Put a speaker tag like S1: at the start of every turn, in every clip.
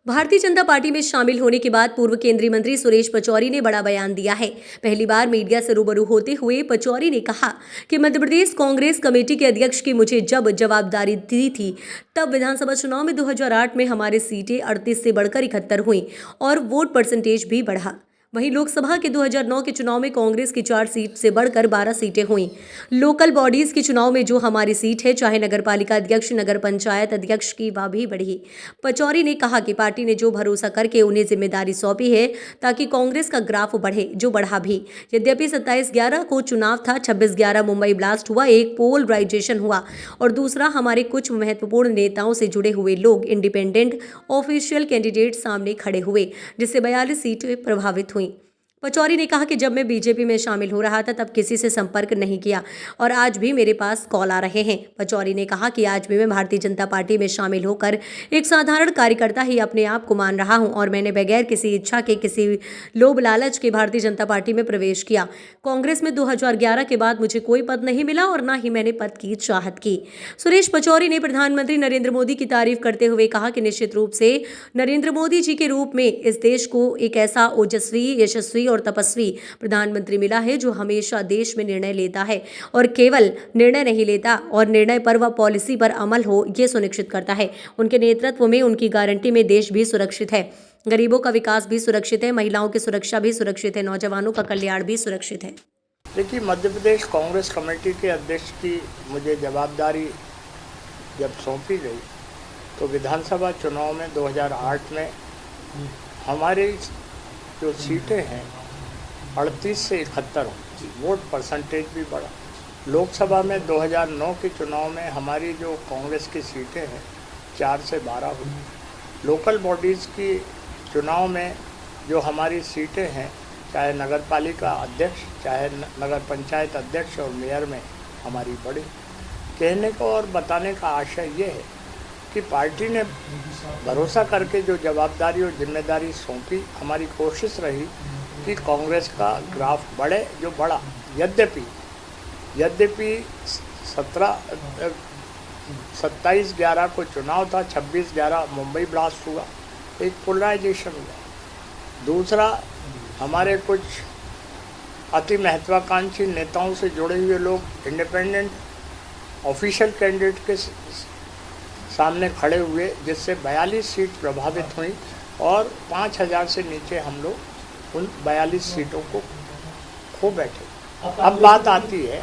S1: Bharatiya Janata party में शामिल होने के बाद पूर्व केंद्रीय मंत्री सुरेश पचौरी ने बड़ा बयान दिया है। पहली बार मीडिया से रूबरू होते हुए पचौरी ने कहा कि मध्य प्रदेश कांग्रेस कमेटी के अध्यक्ष की मुझे जब जवाबदारी दी थी तब विधानसभा चुनाव में 2008 में हमारी सीटें 38 से बढ़कर 71 हुई और वोट परसेंटेज भी बढ़ा। वहीं लोकसभा के 2009 के चुनाव में कांग्रेस की 4 सीट से बढ़कर 12 सीटें हुई। लोकल बॉडीज के चुनाव में जो हमारी सीट है, चाहे नगर पालिका अध्यक्ष, नगर पंचायत अध्यक्ष की, वह भी बढ़ी। पचौरी ने कहा कि पार्टी ने जो भरोसा करके उन्हें जिम्मेदारी सौंपी है ताकि कांग्रेस का ग्राफ बढ़े, जो बढ़ा भी। यद्यपि 27/11 को चुनाव था, 26/11 मुंबई ब्लास्ट हुआ, एक पोलराइजेशन हुआ और दूसरा हमारे कुछ महत्वपूर्ण नेताओं से जुड़े हुए लोग इंडिपेंडेंट ऑफिशियल कैंडिडेट सामने खड़े हुए, जिससे 42 सीटें प्रभावित हुई। पचौरी ने कहा कि जब मैं बीजेपी में शामिल हो रहा था तब किसी से संपर्क नहीं किया और आज भी मेरे पास कॉल आ रहे हैं। पचौरी ने कहा कि आज भी मैं भारतीय जनता पार्टी में शामिल होकर एक साधारण कार्यकर्ता ही अपने आप को मान रहा हूं और मैंने बगैर किसी इच्छा के, किसी लोभ लालच के भारतीय जनता पार्टी में प्रवेश किया। कांग्रेस में 2011 के बाद मुझे कोई पद नहीं मिला और न ही मैंने पद की चाहत की। सुरेश पचौरी ने प्रधानमंत्री नरेंद्र मोदी की तारीफ करते हुए कहा कि निश्चित रूप से नरेंद्र मोदी जी के रूप में इस देश को एक ऐसा ओजस्वी, यशस्वी और तपस्वी प्रधानमंत्री मिला है जो हमेशा देश में निर्णय लेता है और केवल निर्णय नहीं लेता और निर्णय पर व पॉलिसी पर अमल हो, ये सुनिश्चित करता है। उनके नेतृत्व में, उनकी गारंटी में देश भी सुरक्षित है, गरीबों का विकास भी सुरक्षित है, महिलाओं की सुरक्षा भी सुरक्षित है, नौजवानों का कल्याण भी सुरक्षित है।
S2: देखिए, मध्य प्रदेश कांग्रेस कमेटी के अध्यक्ष की मुझे जवाबदारी जब सौंपी गई तो विधानसभा चुनाव में 2008 में हमारी जो सीटें हैं 38 से 71 हुई, वोट परसेंटेज भी बढ़ा। लोकसभा में 2009 के चुनाव में हमारी जो कांग्रेस की सीटें हैं 4 से 12 हुई। लोकल बॉडीज़ की चुनाव में जो हमारी सीटें हैं, चाहे नगर पालिका अध्यक्ष, चाहे नगर पंचायत अध्यक्ष और मेयर में हमारी बढ़ी। कहने को और बताने का आशय ये है कि पार्टी ने भरोसा करके जो जवाबदारी और जिम्मेदारी सौंपी, हमारी कोशिश रही कि कांग्रेस का ग्राफ बढ़े, जो बढ़ा। यद्यपि 27/11 को चुनाव था, 26/11 मुंबई ब्लास्ट हुआ, एक पोलराइजेशन हुआ। दूसरा, हमारे कुछ अति महत्वाकांक्षी नेताओं से जुड़े हुए लोग इंडिपेंडेंट ऑफिशियल कैंडिडेट के सामने खड़े हुए, जिससे 42 सीट प्रभावित हुई और 5000 से नीचे हम लोग उन 42 सीटों को खो बैठे। अब बात आती है,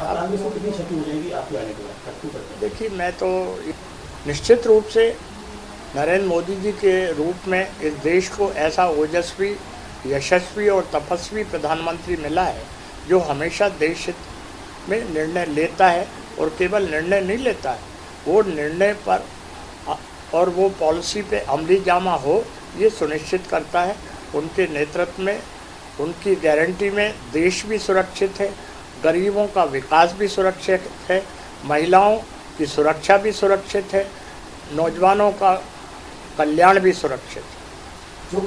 S2: देखिए, मैं तो निश्चित रूप से नरेंद्र मोदी जी के रूप में इस देश को ऐसा ओजस्वी, यशस्वी और तपस्वी प्रधानमंत्री मिला है जो हमेशा देश हित में निर्णय लेता है और केवल निर्णय नहीं लेता है, वो निर्णय पर और वो पॉलिसी पे अमली जामा हो, ये सुनिश्चित करता है। उनके नेतृत्व में, उनकी गारंटी में देश भी सुरक्षित है, गरीबों का विकास भी सुरक्षित है, महिलाओं की सुरक्षा भी सुरक्षित है, नौजवानों का कल्याण भी सुरक्षित है।